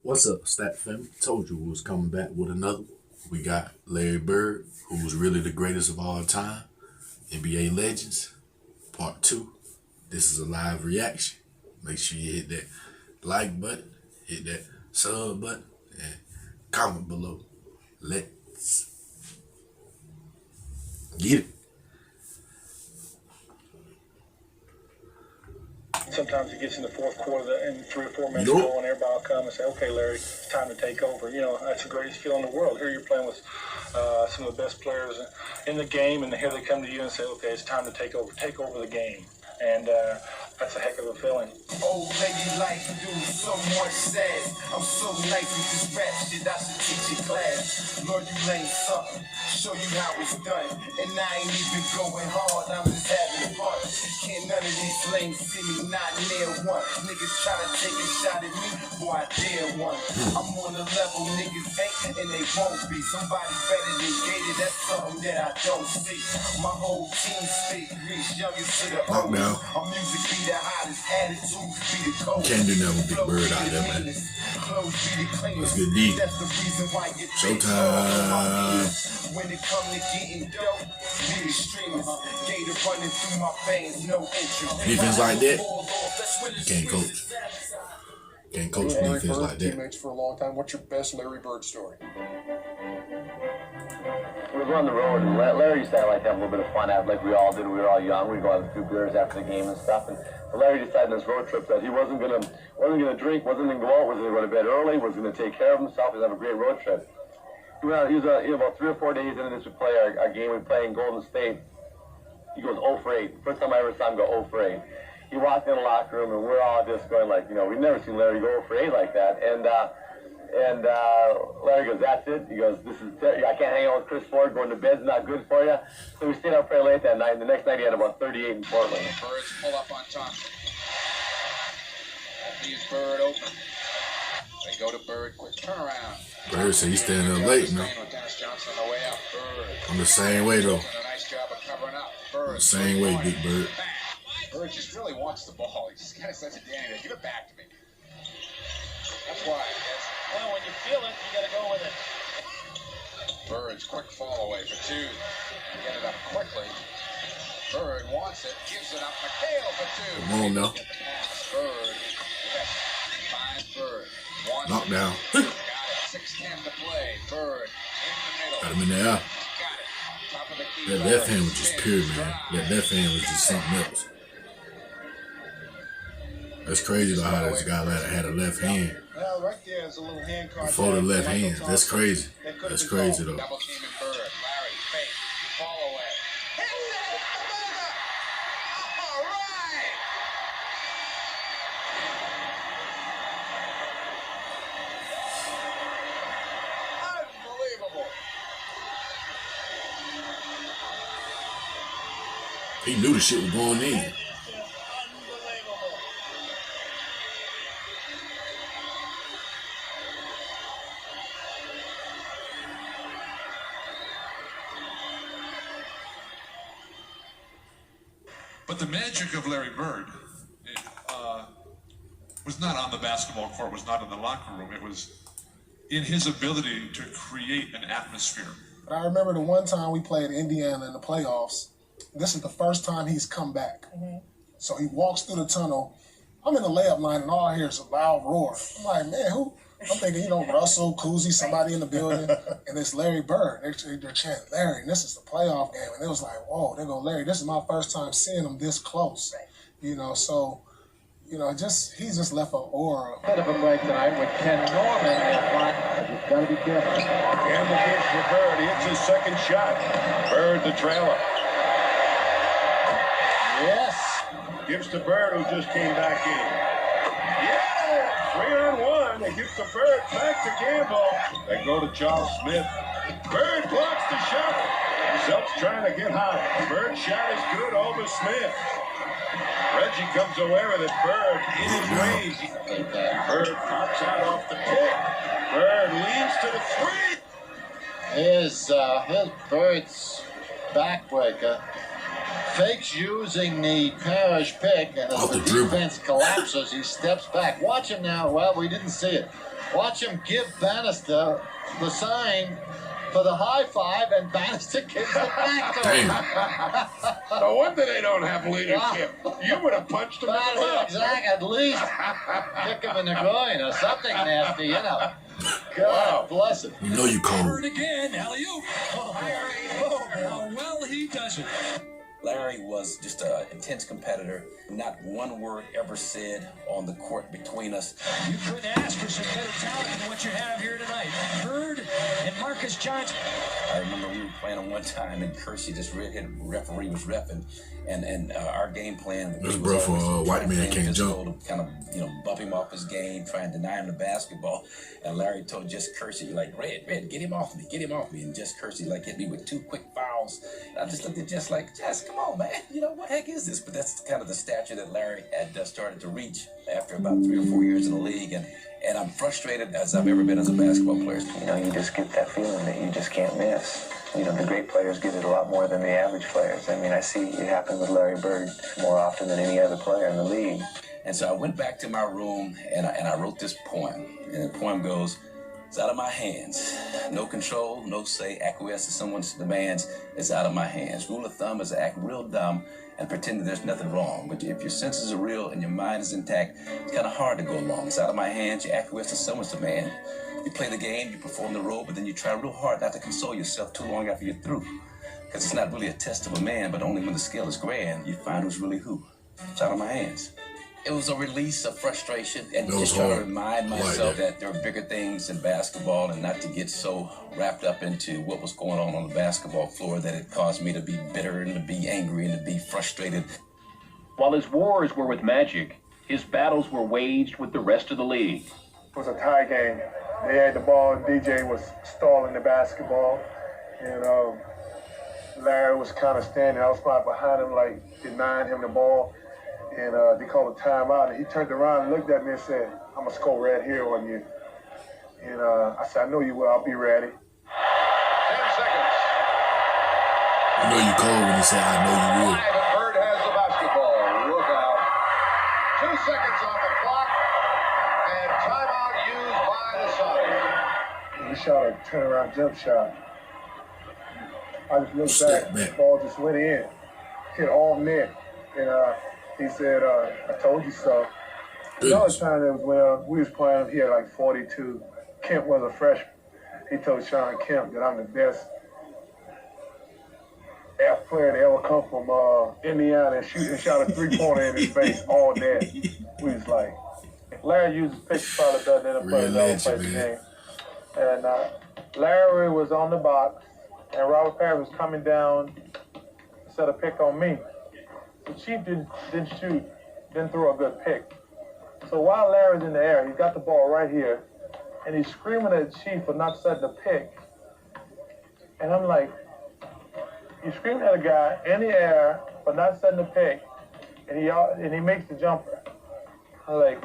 What's up, Stat Family? Told you we was coming back with another one. We got Larry Bird, who was really the greatest of all time, NBA Legends, Part 2. This is a live reaction. Make sure you hit that like button, hit that sub button, and comment below. Let's get it. Sometimes it gets in the fourth quarter and 3 or 4 minutes go and everybody will come and say, okay, Larry, it's time to take over. You know, that's the greatest feeling in the world. Here you're playing with some of the best players in the game, and here they come to you and say, okay, it's time to take over the game. And that's a heck of a feeling. Old lady life do so much sad. I'm so nice with this rap shit, I should teach in class. Lord, you learn something, show you how it's done. And I ain't even going hard, I'm just having fun. Can't none of these lames see me not near one. Niggas try to take a shot at me, boy, I dare one. I'm on the level niggas ain't, and they won't be. Somebody better than Gated, that's something that I don't see. My whole team stay rich, youngest to the old. I'm music be the hottest, attitude be the cold. Can't do nothing with Big Bird out there, man. Let's get deep. Showtime. When it come to getting dope, be the streamers. Gator running through my veins, no interest. Defense like that, you can't coach. Can't coach defense like that. Teammates for a long time. What's your best Larry Bird story? We were on the road, and Larry used to like to have a little bit of fun, like we all did. We were all young. We'd go out and do beers after the game and stuff. And Larry decided on this road trip that he wasn't gonna drink, wasn't gonna go out, wasn't gonna go to bed early, was gonna take care of himself, and have a great road trip. He was about 3 or 4 days into this. We play our game. We play in Golden State. He goes 0 for 8. First time I ever saw him go 0 for 8. He walked in the locker room, and we're all just going like, we've never seen Larry go 0 for 8 like that. And Larry goes, that's it. He goes, I can't hang out with Chris Ford. Going to bed's not good for you. So we stayed up pretty late that night. And the next night he had about 38 in Portland. Birds pull up on top. That leaves Bird open. They go to Bird. Quick turnaround. Bird said he's staying up late, man. I'm the same way, though. I'm the same way, Big Bird. Bird just really wants the ball. He just kind of says to Danny, give it back to me. That's why. Well, when you feel it, you got to go with it. Bird's quick fall away for 2. Get it up quickly. Bird wants it, gives it up. McHale for 2. Come on now. Bird. Finds Bird. Knockdown. Got it. 6-10 to play. Bird in the middle. Got him in the air. That left hand was just pure, man. That left hand was just something else. That's crazy though how this guy had a left hand Well, right there is a little hand card. before the left hand. That's crazy. That's crazy though. Double team in Bird. Larry, fake, fall away. All right. Unbelievable. He knew the shit was going in. But the magic of Larry Bird was not on the basketball court, was not in the locker room. It was in his ability to create an atmosphere. But I remember the one time we played Indiana in the playoffs. This is the first time he's come back. So he walks through the tunnel. I'm in the layup line, and all I hear is a loud roar. I'm like, man, who? I'm thinking, Russell, Cousy, somebody in the building, and it's Larry Bird. They're chanting, Larry, and this is the playoff game. And it was like, whoa, they go, Larry, this is my first time seeing him this close. So, he's just left an aura. Bit of a break tonight with Ken Norman in front. You've got to be careful. Gamble gives for Bird. He hits his second shot. Bird the trailer. Yes. Gives to Bird, who just came back in. Yeah! 3-on-1. They give to Bird. Back to Gamble. They go to Charles Smith. Bird blocks the shot. Self's trying to get high. Bird's shot is good over Smith. Reggie comes away with it. Bird in his ways. Bird pops out off the pick. Bird leads to the 3. Here's Bird's backbreaker. Fakes using the Parrish pick, and as the defense collapses, he steps back. Watch him now. Well, we didn't see it. Watch him give Bannister the sign for the high five, and Bannister gives it back to him. No wonder they don't have leadership. You would have punched him in the mouth. Exactly, at least kick him in the groin or something nasty, you know. God bless it. You know you cold. Bird again, alley-oop. Oh, well, he does it. Larry was just an intense competitor. Not one word ever said on the court between us. You couldn't ask for some better talent than what you have here tonight. Bird and Marcus Johnson. I remember we were playing on one time, and Kersey, this redhead referee, was reffing, and our game plan. This bro for white man can't jump. Kind of, bump him off his game, try and deny him the basketball. And Larry told Just Kersey, like, Red, get him off me. And Just Kersey, like, hit me with 2 quick fouls. And I just looked at Just like, Just, come on, man. What the heck is this? But that's kind of the stature that Larry had started to reach after about 3 or 4 years in the league. And I'm frustrated as I've ever been as a basketball player. You just get that feeling that you just can't miss. The great players get it a lot more than the average players. I see it happen with Larry Bird more often than any other player in the league. And so I went back to my room and I wrote this poem. And the poem goes, it's out of my hands. No control, no say, acquiesce to someone's demands. It's out of my hands. Rule of thumb is to act real dumb and pretend that there's nothing wrong. But if your senses are real and your mind is intact, it's kind of hard to go along. It's out of my hands. You acquiesce to someone's demand. You play the game, you perform the role, but then you try real hard not to console yourself too long after you're through. Because it's not really a test of a man, but only when the scale is grand, you find who's really who. It's out of my hands. It was a release of frustration and just trying to remind myself that there are bigger things in basketball and not to get so wrapped up into what was going on the basketball floor that it caused me to be bitter and to be angry and to be frustrated. While his wars were with Magic, his battles were waged with the rest of the league. It was a tie game. They had the ball, and DJ was stalling the basketball. And Larry was kind of standing outside behind him, like denying him the ball. And they called a timeout, and he turned around and looked at me and said, I'm going to score right here on you. And I said, I know you will. I'll be ready. 10 seconds. You know you cold when he said, I know you will. Bird has the basketball. Look out. 2 seconds on the clock, and timeout used by the Suns. He shot a turnaround jump shot. I just looked back. The ball just went in. Hit all net. And he said, I told you so. Another time it was when we was playing, he had like 42. Kemp was a freshman. He told Sean Kemp that I'm the best player to ever come from Indiana and shot a 3-pointer in his face all day. We was like, Larry uses picks probably better than a player that ever played the game. And Larry was on the box, and Robert Perry was coming down to set a pick on me. The Chief didn't throw a good pick. So while Larry's in the air, he got the ball right here, and he's screaming at Chief for not setting the pick. And I'm like, you're screaming at a guy in the air for not setting the pick, and he makes the jumper. I'm like,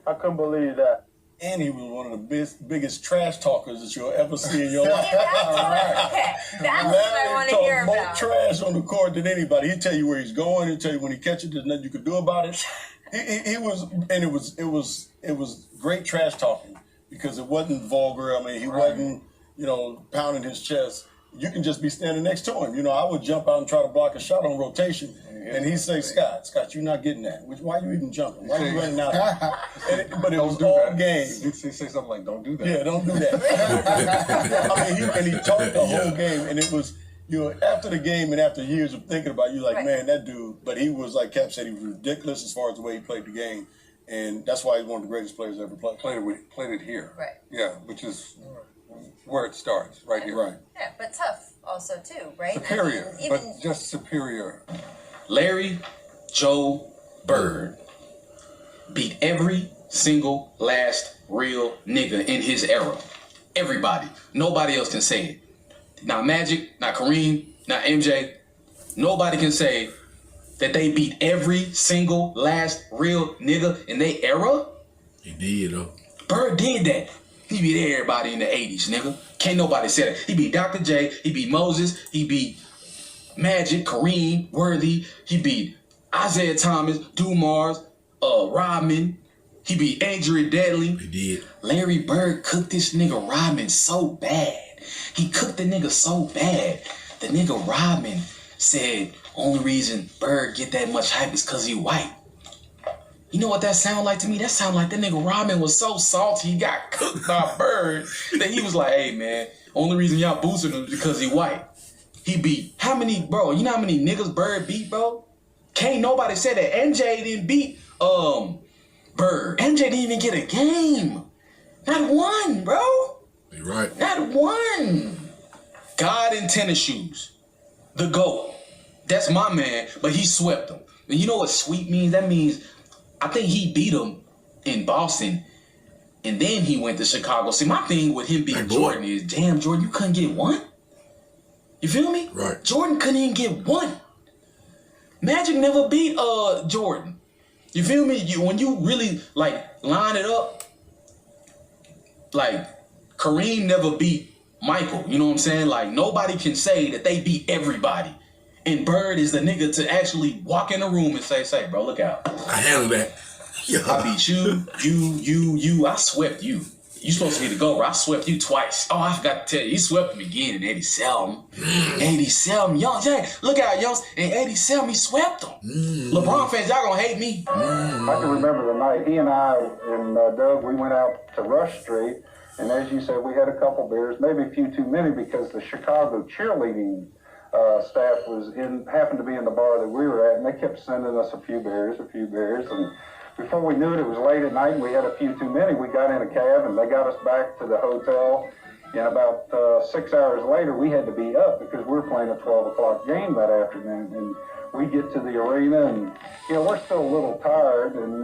I couldn't believe that. And he was one of the biggest trash talkers that you'll ever see in your life. That's what I want to hear about. More trash on the court than anybody. He'll tell you where he's going. He'll tell you when he catches it. There's nothing you can do about it. He was, and it was great trash talking because it wasn't vulgar. I mean, he wasn't, pounding his chest. You can just be standing next to him. I would jump out and try to block a shot on rotation, and he'd say, Scott, you're not getting that. Why are you even jumping? Why are you running out? But it was all game. He'd say something like, don't do that. Yeah, don't do that. I mean, he talked the whole game, and it was, after the game and after years of thinking about it, you're like, man, that dude. But he was, like Cap said, he was ridiculous as far as the way he played the game. And that's why he's one of the greatest players ever played. Played it here. Right. Yeah, which is where it starts, right here. Right. Yeah, but tough also too, right? Superior, but just superior. Larry Joe Bird beat every single last real nigga in his era. Everybody. Nobody else can say it. Not Magic, not Kareem, not MJ. Nobody can say that they beat every single last real nigga in their era. He did, though. Bird did that. He beat everybody in the 80s, nigga. Can't nobody say that. He beat Dr. J. He beat Moses. He beat Magic, Kareem, Worthy. He beat Isaiah Thomas, Dumars, Rodman. He beat Adrian Deadly. He did. Larry Bird cooked this nigga Rodman so bad. He cooked the nigga so bad. The nigga Rodman said, only reason Bird get that much hype is because he white. You know what that sound like to me? That sound like that nigga Rodman was so salty he got cooked by Bird that he was like, hey man, only reason y'all boosting him is because he white. He beat, how many, bro, you know how many niggas Bird beat, bro? Can't nobody say that MJ didn't beat Bird. MJ didn't even get a game. Not one, bro. You're right. Not one. God in tennis shoes. The GOAT. That's my man, but he swept him. And you know what sweep means? That means, I think he beat him in Boston, and then he went to Chicago. See, my thing with him beating Jordan is, damn, Jordan, you couldn't get one? You feel me? Right. Jordan couldn't even get one. Magic never beat Jordan. You feel me? When you really, like, line it up, like, Kareem never beat Michael. You know what I'm saying? Like, nobody can say that they beat everybody. And Bird is the nigga to actually walk in the room and say, bro, look out. I handle that. Yeah. I beat you. I swept you. You supposed to be the GOAT. I swept you twice. Oh, I forgot to tell you. He swept me again in 87. 87. Young, Jay, look out, youngs. In 87, he swept them. LeBron fans, y'all gonna hate me. I can remember the night he and I and Doug, we went out to Rush Street, and as you said, we had a couple beers, maybe a few too many, because the Chicago cheerleading staff happened to be in the bar that we were at, and they kept sending us a few beers, and before we knew it, it was late at night, and we had a few too many. We got in a cab, and they got us back to the hotel, and about 6 hours later, we had to be up because we were playing a 12 o'clock game that afternoon, and we get to the arena, and, you know, we're still a little tired, and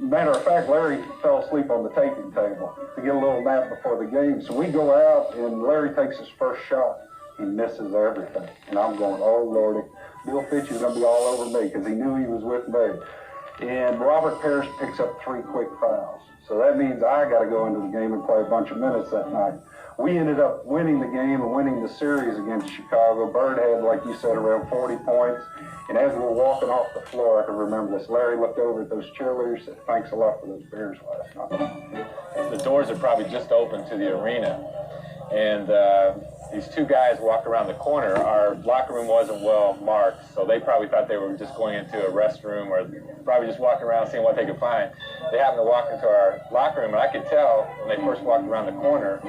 matter of fact, Larry fell asleep on the taping table to get a little nap before the game, so we go out, and Larry takes his first shot. He misses everything, and I'm going, oh, Lordy. Bill Fitch is going to be all over me because he knew he was with me. And Robert Parrish picks up 3 quick fouls. So that means I got to go into the game and play a bunch of minutes that night. We ended up winning the game and winning the series against Chicago. Bird had, like you said, around 40 points. And as we were walking off the floor, I can remember this. Larry looked over at those cheerleaders and said, thanks a lot for those beers last night. The doors are probably just open to the arena. And these 2 guys walk around the corner. Our locker room wasn't well marked, so they probably thought they were just going into a restroom or probably just walking around seeing what they could find. They happened to walk into our locker room, and I could tell when they first walked around the corner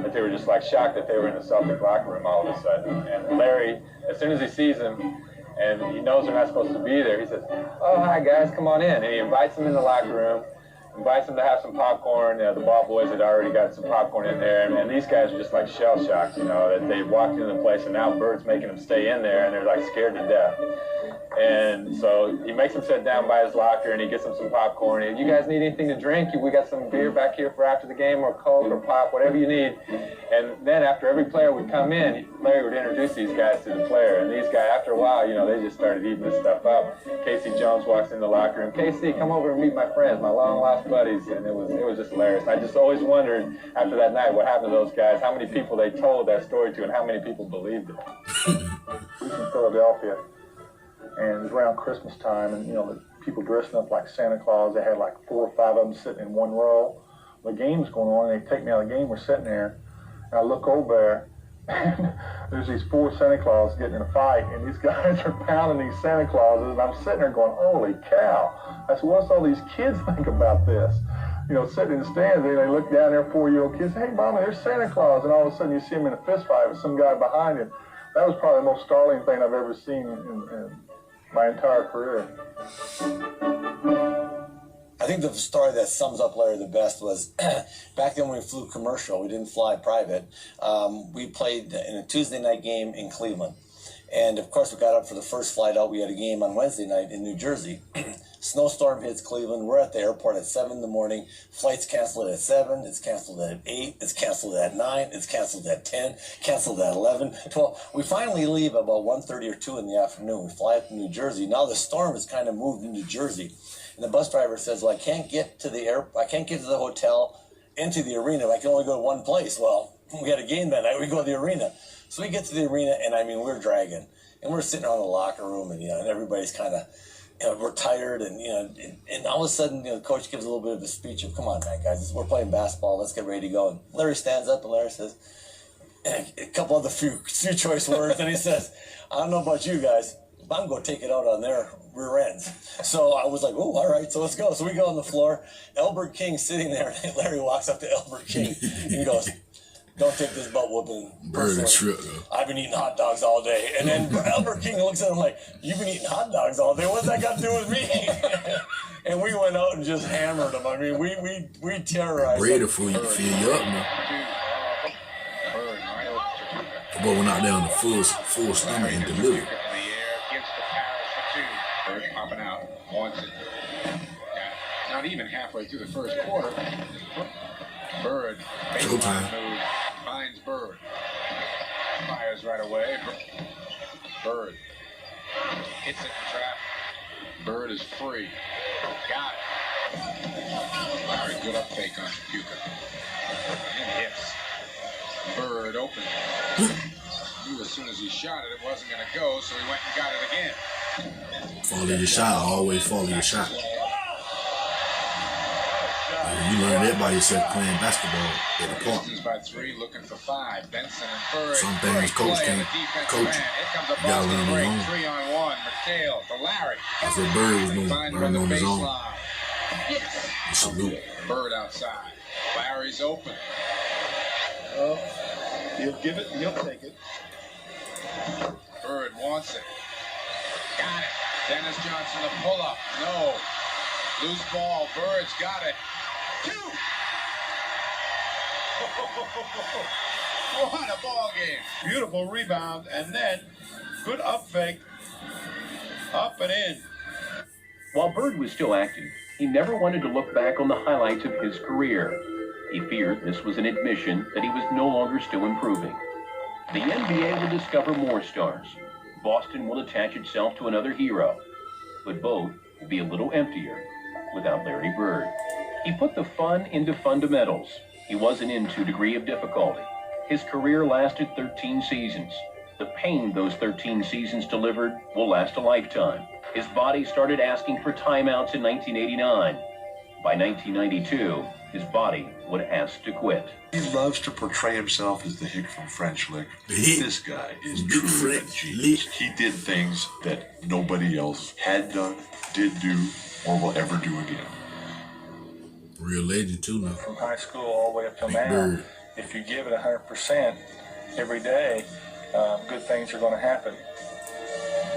that they were just like shocked that they were in the Celtic locker room all of a sudden. And Larry, as soon as he sees them and he knows they're not supposed to be there, he says, oh, hi guys, come on in. And he invites them in the locker room. Invites them to have some popcorn. The ball boys had already got some popcorn in there, and these guys are just like shell shocked, you know, that they walked into the place and now Bird's making them stay in there, and they're like scared to death. And so he makes them sit down by his locker, and he gets them some popcorn. And you guys need anything to drink? We got some beer back here for after the game, or Coke or pop, whatever you need. And then after every player would come in, Larry would introduce these guys to the player. And these guys, after a while, you know, they just started eating this stuff up. Casey Jones walks in the locker room. Casey, come over and meet my friends, my long lost buddies. And it was just hilarious. I just always wondered after that night what happened to those guys, how many people they told that story to, and how many people believed it. We was in Philadelphia, and it was around Christmas time, and, you know, the people dressing up like Santa Claus. They had like 4 or 5 of them sitting in one row. The game's going on, and they take me out of the game. We're sitting there, and I look over there, and there's these 4 Santa Claus getting in a fight, and these guys are pounding these Santa Clauses, and I'm sitting there going, holy cow. I said, what's all these kids think about this? You know, sitting in the stands, they look down there, 4-year-old kids, hey, Mama, there's Santa Claus, and all of a sudden you see him in a fist fight with some guy behind him. That was probably the most startling thing I've ever seen in my entire career. I think the story that sums up Larry the best was back then when we flew commercial, we didn't fly private. We played in a Tuesday night game in Cleveland. And of course, we got up for the first flight out. We had a game on Wednesday night in New Jersey. Snowstorm hits Cleveland. We're at the airport at 7 in the morning. Flight's canceled at 7. It's canceled at 8. It's canceled at 9. It's canceled at 10. Canceled at 11, 12. We finally leave about 1:30 or 2 in the afternoon. We fly up to New Jersey. Now the storm has kind of moved into Jersey. And the bus driver says, well, I can't get to the hotel, into the arena. I can only go to one place. Well, we had a game that night. We go to the arena. So we get to the arena, and I mean, we're dragging. And we're sitting around the locker room, and, you know, and everybody's kind of we're tired, and and all of a sudden, the coach gives a little bit of a speech of, "Come on, man, guys, we're playing basketball. Let's get ready to go." And Larry stands up, and Larry says a couple other few choice words, and he says, "I don't know about you guys, but I'm going to take it out on their rear ends." So I was like, "Oh, all right, so let's go." So we go on the floor. Elbert King sitting there, and Larry walks up to Elbert King and goes, "Don't take this butt whooping personally. I've been eating hot dogs all day." And then Albert King looks at him like, "You've been eating hot dogs all day? What's that got to do with me?" And we went out and just hammered him. I mean, we terrorized him. Bread will fill you up, man. The boy went out there on the full stomach and delivered. Bird popping out, wants it. Not even halfway through the first quarter. Bird, Showtime. Move, finds Bird. Fires right away. Bird hits it in trap. Bird is free. Got it. Larry, good up fake on Puka. And hits. Bird open. Knew as soon as he shot it, it wasn't going to go, so he went and got it again. Follow your shot. Always follow your shot. You learn that by yourself playing basketball at the park. By 3, looking for 5. Benson and Bird. Some things coach can't coach. You gotta learn on your own. 3-on-1. McHale to Larry. That's what Bird was doing. Learning on his own. Yes. Salute. Bird outside. Larry's open. Well, he'll give it and he'll take it. Bird wants it. Got it. Dennis Johnson the pull up. No. Loose ball. Bird's got it. 2. What a ball game. Beautiful rebound, and then good up fake. Up and in. While Bird was still active, he never wanted to look back on the highlights of his career. He feared this was an admission that he was no longer still improving. The NBA will discover more stars. Boston will attach itself to another hero. But both will be a little emptier without Larry Bird. He put the fun into fundamentals. He wasn't into degree of difficulty. His career lasted 13 seasons. The pain those 13 seasons delivered will last a lifetime. His body started asking for timeouts in 1989. By 1992, his body would ask to quit. He loves to portray himself as the hick from French Lick. This guy is truly a genius. He did things that nobody else had done, did do, or will ever do again. Real legend too now. From high school all the way up till now, Bird. if you give it 100% every day, good things are going to happen.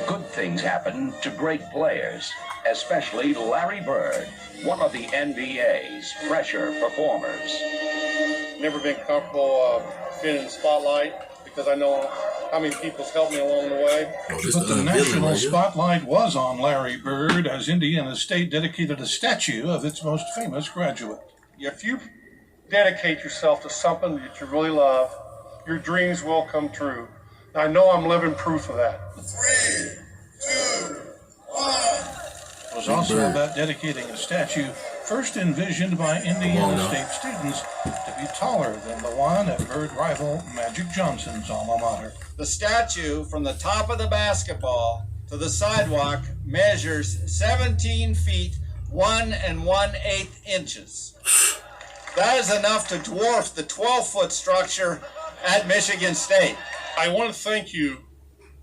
Good things happen to great players, especially Larry Bird, one of the NBA's fresher performers. Never been comfortable being in the spotlight because I know how many people's helped me along the way. But the national spotlight was on Larry Bird as Indiana State dedicated a statue of its most famous graduate. If you dedicate yourself to something that you really love, your dreams will come true. I know I'm living proof of that. 3, 2, 1. It was also about dedicating a statue first envisioned by Indiana State students to be taller than the one at Bird rival Magic Johnson's alma mater. The statue from the top of the basketball to the sidewalk measures 17 feet 1 1/8 inches. That is enough to dwarf the 12-foot structure at Michigan State. I want to thank you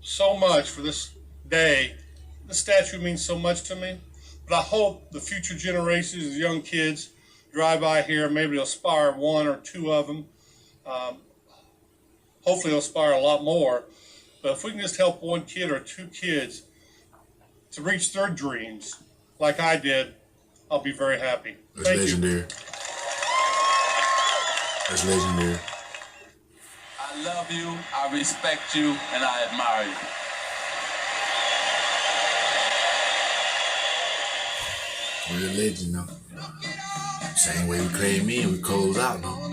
so much for this day. This statue means so much to me, but I hope the future generations of young kids drive by here, maybe they'll aspire 1 or 2 of them. Hopefully they'll aspire a lot more, but if we can just help 1 kid or 2 kids to reach their dreams like I did, I'll be very happy. That's Thank legendary. you. That's legendary. I love you, I respect you, and I admire you. Real legend, though. Same way we came in, we close out, though.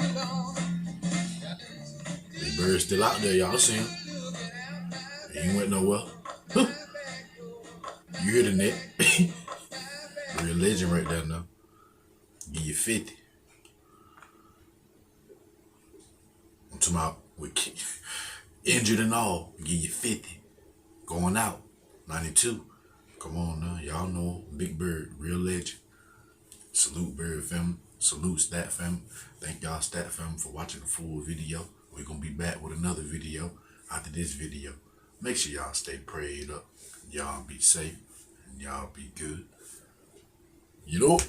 Big Bird's still out there, y'all see him. He ain't went nowhere. You hear the net. Real legend right there, now. Give you 50. I'm talking about with injured and all. Give you 50. Going out. 92. Come on now. Y'all know Big Bird, real legend. Salute Bird family. Salute Stat family. Thank y'all Stat family for watching the full video. We're going to be back with another video after this video. Make sure y'all stay prayed up. Y'all be safe. And y'all be good. You know.